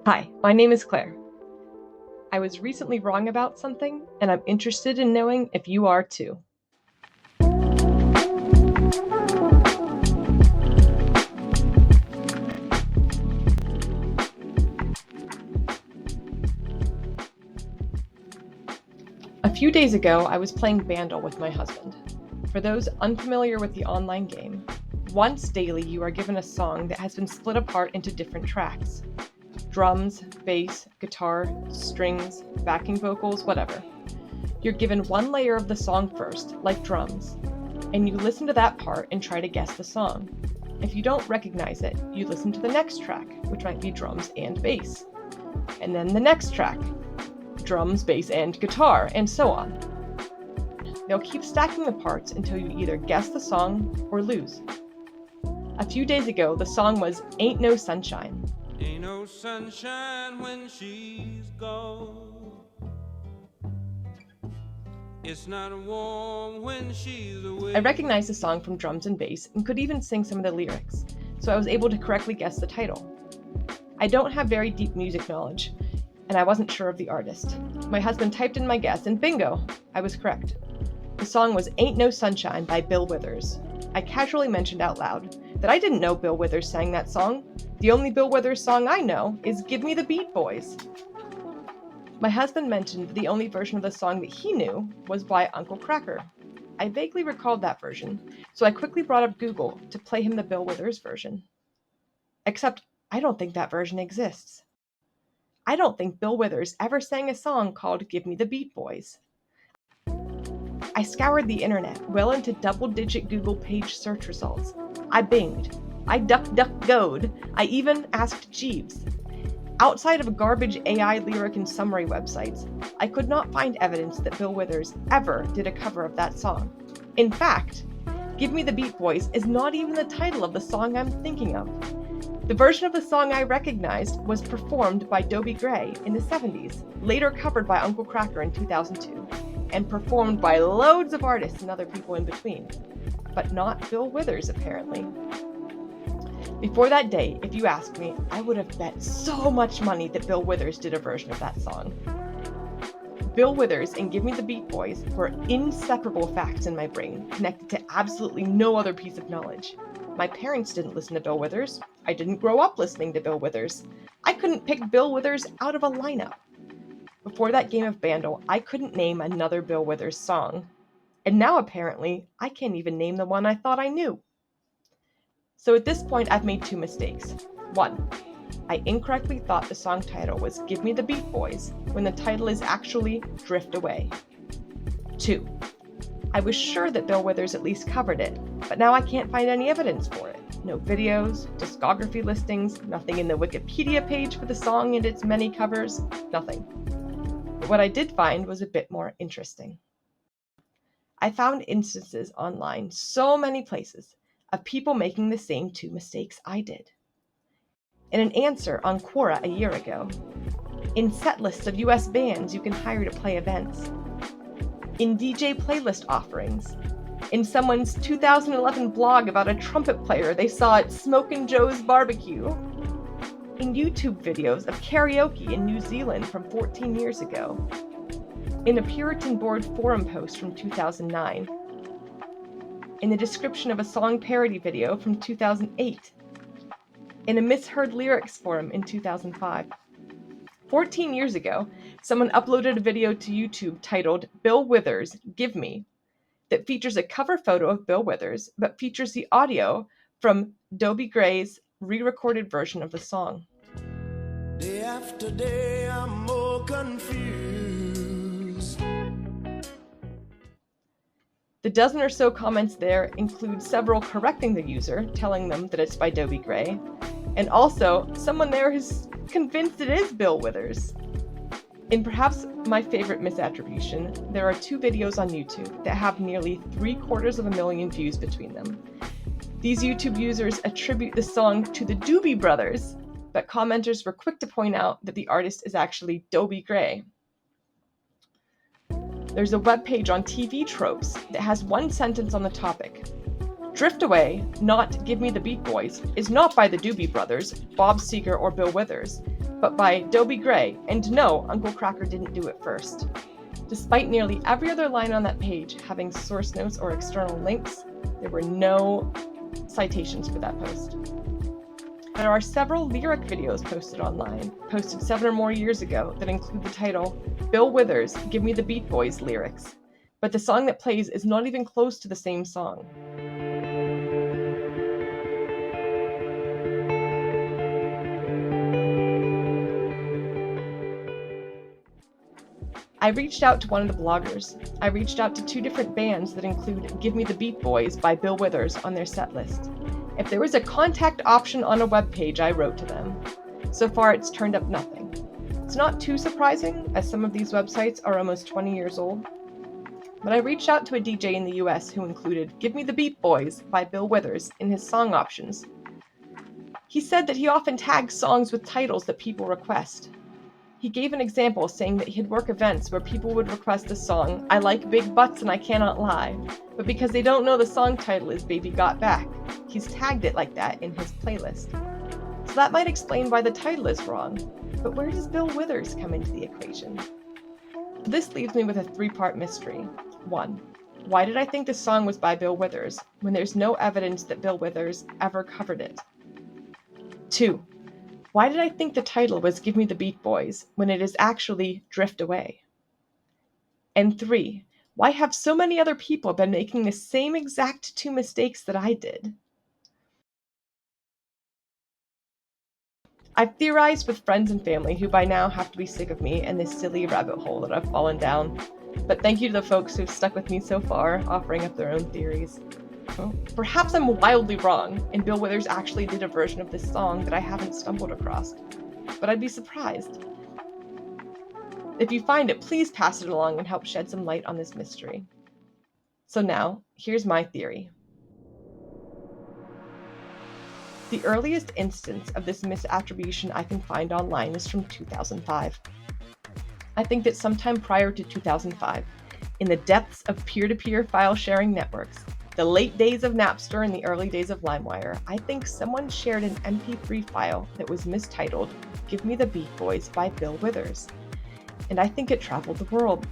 Hi, my name is Claire. I was recently wrong about something, and I'm interested in knowing if you are too. A few days ago, I was playing Bandle with my husband. For those unfamiliar with the online game, once daily you are given a song that has been split apart into different tracks. Drums, bass, guitar, strings, backing vocals, whatever. You're given one layer of the song first, like drums, and you listen to that part and try to guess the song. If you don't recognize it, you listen to the next track, which might be drums and bass. And then the next track, drums, bass, and guitar, and so on. They'll keep stacking the parts until you either guess the song or lose. A few days ago, the song was Ain't No Sunshine. Ain't no sunshine when she's gone. It's not warm when she's away. I recognized the song from drums and bass and could even sing some of the lyrics, so I was able to correctly guess the title. I don't have very deep music knowledge, and I wasn't sure of the artist. My husband typed in my guess, and bingo, I was correct. The song was Ain't No Sunshine by Bill Withers. I casually mentioned out loud that I didn't know Bill Withers sang that song. The only Bill Withers song I know is Give Me the Beat Boys. My husband mentioned that the only version of the song that he knew was by Uncle Kracker. I vaguely recalled that version, so I quickly brought up Google to play him the Bill Withers version. Except, I don't think that version exists. I don't think Bill Withers ever sang a song called Give Me the Beat Boys. I scoured the internet well into double-digit Google page search results. I binged. I duck-duck-go'd. I even asked Jeeves. Outside of garbage AI lyric and summary websites, I could not find evidence that Bill Withers ever did a cover of that song. In fact, Give Me the Beat Boys is not even the title of the song I'm thinking of. The version of the song I recognized was performed by Dobie Gray in the 70s, later covered by Uncle Kracker in 2002, and performed by loads of artists and other people in between. But not Bill Withers, apparently. Before that day, if you asked me, I would have bet so much money that Bill Withers did a version of that song. Bill Withers and Give Me the Beat Boys were inseparable facts in my brain, connected to absolutely no other piece of knowledge. My parents didn't listen to Bill Withers. I didn't grow up listening to Bill Withers. I couldn't pick Bill Withers out of a lineup. Before that game of Bandle, I couldn't name another Bill Withers song. And now apparently, I can't even name the one I thought I knew. So at this point, I've made two mistakes. One, I incorrectly thought the song title was Give Me the Beat Boys, when the title is actually Drift Away. Two, I was sure that Bill Withers at least covered it, but now I can't find any evidence for it. No videos, discography listings, nothing in the Wikipedia page for the song and its many covers, nothing. But what I did find was a bit more interesting. I found instances online, so many places, of people making the same two mistakes I did. In an answer on Quora a year ago, in set lists of US bands you can hire to play events, in DJ playlist offerings, in someone's 2011 blog about a trumpet player they saw at Smokin' Joe's barbecue, in YouTube videos of karaoke in New Zealand from 14 years ago, in a Puritan Board forum post from 2009, in the description of a song parody video from 2008, in a misheard lyrics forum in 2005. 14 years ago, someone uploaded a video to YouTube titled Bill Withers, Give Me, that features a cover photo of Bill Withers, but features the audio from Dobie Gray's re-recorded version of the song. Day after day, I'm more confused. The dozen or so comments there include several correcting the user, telling them that it's by Dobie Gray, and also someone there who's convinced it is Bill Withers. In perhaps my favorite misattribution, there are two videos on YouTube that have nearly 750,000 views between them. These YouTube users attribute the song to the Doobie Brothers, but commenters were quick to point out that the artist is actually Dobie Gray. There's a webpage on TV Tropes that has one sentence on the topic. Drift Away, not Give Me the Beat Boys, is not by the Doobie Brothers, Bob Seger, or Bill Withers, but by Dobie Gray, and no, Uncle Kracker didn't do it first. Despite nearly every other line on that page having source notes or external links, there were no citations for that post. There are several lyric videos posted online, posted 7 or more years ago, that include the title, Bill Withers, Give Me the Beat Boys lyrics, but the song that plays is not even close to the same song. I reached out to one of the bloggers. I reached out to 2 different bands that include Give Me the Beat Boys by Bill Withers on their set list. If there was a contact option on a webpage, I wrote to them. So far, it's turned up nothing. It's not too surprising, as some of these websites are almost 20 years old. But I reached out to a DJ in the US who included Give Me the Beat Boys by Bill Withers in his song options. He said that he often tags songs with titles that people request. He gave an example saying that he'd work events where people would request the song, I Like Big Butts and I Cannot Lie, but because they don't know the song title is Baby Got Back, he's tagged it like that in his playlist. So that might explain why the title is wrong, but where does Bill Withers come into the equation? This leaves me with a 3-part mystery. 1. Why did I think the song was by Bill Withers when there's no evidence that Bill Withers ever covered it? 2. Why did I think the title was Give Me the Beat Boys when it is actually Drift Away? And 3. Why have so many other people been making the same exact 2 mistakes that I did? I've theorized with friends and family who by now have to be sick of me and this silly rabbit hole that I've fallen down. But thank you to the folks who've stuck with me so far, offering up their own theories. Perhaps I'm wildly wrong, and Bill Withers actually did a version of this song that I haven't stumbled across. But I'd be surprised. If you find it, please pass it along and help shed some light on this mystery. So now, here's my theory. The earliest instance of this misattribution I can find online is from 2005. I think that sometime prior to 2005, in the depths of peer-to-peer file sharing networks, the late days of Napster and the early days of LimeWire, I think someone shared an MP3 file that was mistitled Give Me the Beat Boys by Bill Withers. And I think it traveled the world.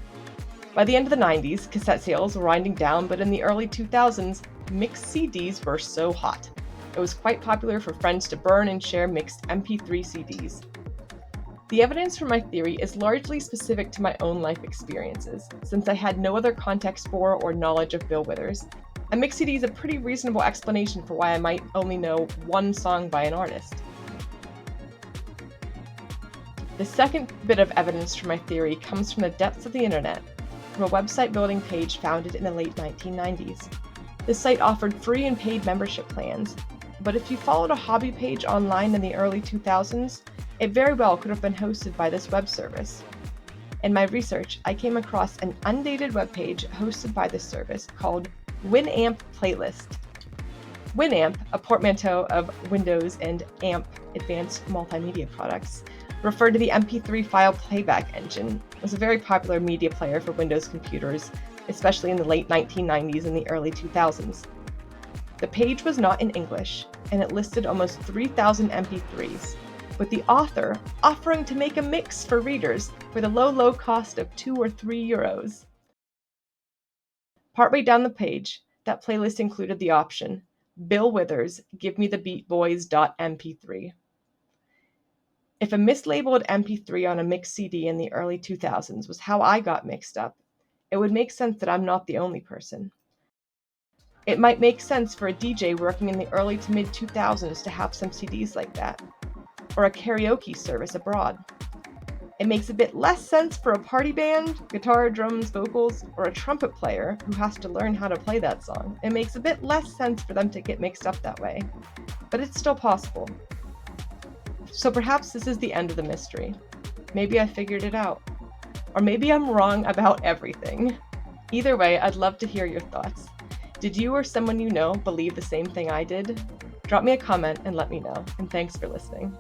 By the end of the 90s, cassette sales were winding down, but in the early 2000s, mixed CDs were so hot. It was quite popular for friends to burn and share mixed MP3 CDs. The evidence for my theory is largely specific to my own life experiences, since I had no other context for or knowledge of Bill Withers. A mixed CD is a pretty reasonable explanation for why I might only know one song by an artist. The second bit of evidence for my theory comes from the depths of the internet, from a website building page founded in the late 1990s. This site offered free and paid membership plans, but if you followed a hobby page online in the early 2000s, it very well could have been hosted by this web service. In my research, I came across an undated webpage hosted by this service called Winamp Playlist. Winamp, a portmanteau of Windows and AMP, Advanced Multimedia Products, referred to the MP3 file playback engine, was a very popular media player for Windows computers, especially in the late 1990s and the early 2000s. The page was not in English, and it listed almost 3,000 MP3s, with the author offering to make a mix for readers for the low cost of 2 or 3 euros. Partway down the page, that playlist included the option, Bill Withers, Give Me the Beat Boys.mp3. If a mislabeled MP3 on a mixed CD in the early 2000s was how I got mixed up, it would make sense that I'm not the only person. It might make sense for a DJ working in the early to mid 2000s to have some CDs like that, or a karaoke service abroad. It makes a bit less sense for a party band, guitar, drums, vocals, or a trumpet player who has to learn how to play that song. It makes a bit less sense for them to get mixed up that way, but it's still possible. So perhaps this is the end of the mystery. Maybe I figured it out. Or maybe I'm wrong about everything. Either way, I'd love to hear your thoughts. Did you or someone you know believe the same thing I did? Drop me a comment and let me know, and thanks for listening.